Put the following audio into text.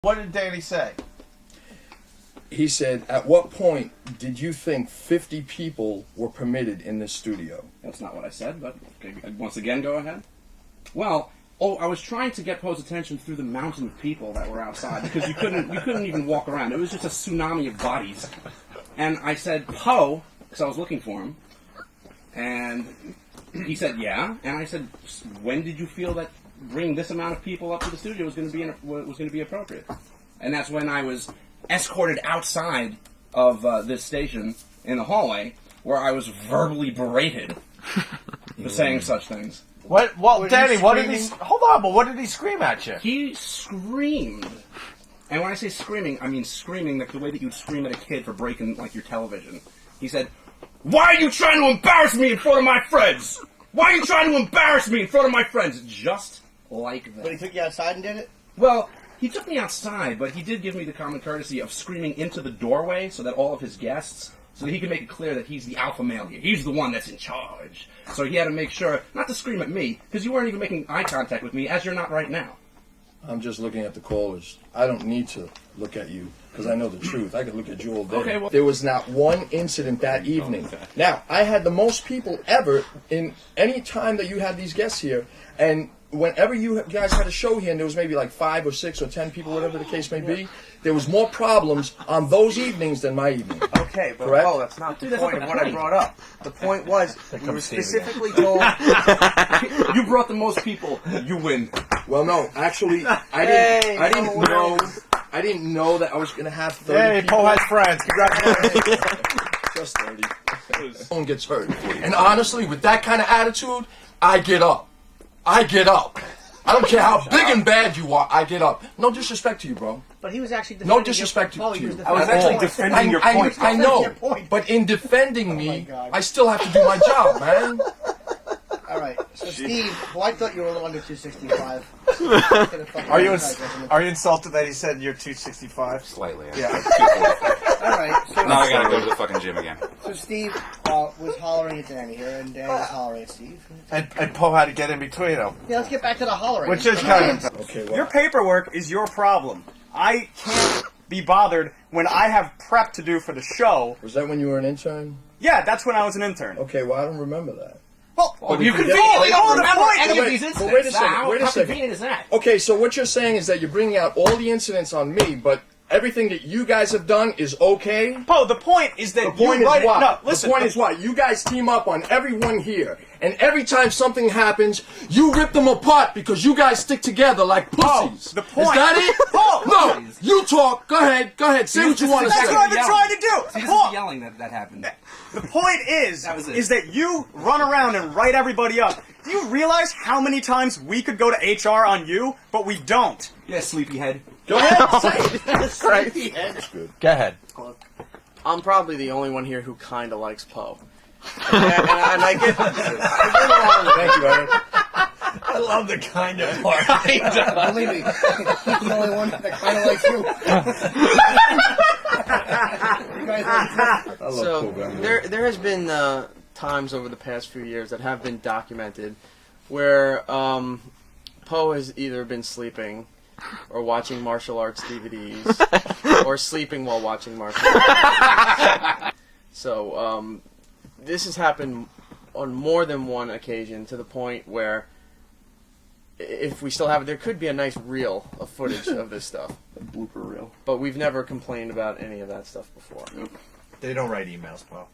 What did Danny say? He said, at what point did you think 50 people were permitted in this studio? That's not what I said, but okay, once again, go ahead. Well, I was trying to get Poe's attention through the mountain of people that were outside because you couldn't even walk around. It was just a tsunami of bodies. And I said, Poe, because I was looking for him, and he said, yeah. And I said, when did you feel that bringing this amount of people up to the studio was going to be appropriate? And that's when I was escorted outside of this station in the hallway, where I was verbally berated for saying such things. What? Well, Danny, what did he? Hold on, but what did he scream at you? He screamed, and when I say screaming, I mean screaming like the way that you'd scream at a kid for breaking like your television. He said, "Why are you trying to embarrass me in front of my friends? Why are you trying to embarrass me in front of my friends?" Just like that. But he took you outside and did it? Well, he took me outside, but he did give me the common courtesy of screaming into the doorway so that all of his guests, so that he could make it clear that he's the alpha male here. He's the one that's in charge. So he had to make sure not to scream at me, because you weren't even making eye contact with me, as you're not right now. I'm just looking at the callers. I don't need to look at you, because I know the truth. I could look at you all day. Okay, well, there was not one incident that evening. Now, I had the most people ever in any time that you had these guests here, and whenever you guys had a show here and there was maybe like 5 or 6 or 10 people, whatever the case may be, there was more problems on those evenings than my evening. Okay, but Correct? oh, that's not the point of what I brought up. The point was, we were specifically told... You brought the most people, you win. Well, no, actually, I didn't know that I was going to have 30 Hey, people. Poe has friends. Congratulations. Just 30. Someone gets hurt. And honestly, with that kind of attitude, I get up. I get up. I don't care how big and bad you are, I get up. No disrespect to you, bro. But he was actually defending No disrespect to you. I was actually defending your point. I know, but in defending me, I still have to do my job, man. All right, so Steve, well, I thought you were a little under 265. Are you insulted that he said you're 265? Slightly. Yeah. All right, so, Now I gotta go to the fucking gym again. so Steve was hollering at Danny here, and Danny was hollering at Steve. And Poe had to get in between them. Yeah, let's get back to the hollering. Which is kind of... Okay, well, Your paperwork is your problem. I can't be bothered when I have prep to do for the show. was that when you were an intern? Yeah, that's when I was an intern. Okay, well, I don't remember that. Well, You conveniently don't remember any of these But incidents. wait a second, How wait a second. convenient is that? Okay, so what you're saying is that you're bringing out all the incidents on me, but everything that you guys have done is okay? Poe, the point is that The point you is write what? No, listen. The point is what? You guys team up on everyone here, and every time something happens, you rip them apart because you guys stick together like pussies. the point- Is that it? Poe! No! You talk. Go ahead. Say what you want to That's say. what I've been trying to do. See, this is Poe, the yelling that happened. the point is That was it. that you run around and write everybody up. Do you realize how many times we could go to HR on you, but we don't? Yeah, sleepyhead. Go ahead. Say it. That's great. Go ahead. I'm probably the only one here who kind of likes Poe. and I get along with Thank you, Eric. I love the kind of part. Believe me, he's the only one that kind of likes you. You guys I love So programming. there has been times over the past few years that have been documented where Poe has either been sleeping or watching martial arts DVDs or sleeping while watching martial arts. So this has happened on more than one occasion to the point where if we still have it, there could be a nice reel of footage of this stuff. A blooper reel. But we've never complained about any of that stuff before. They don't write emails, Poe.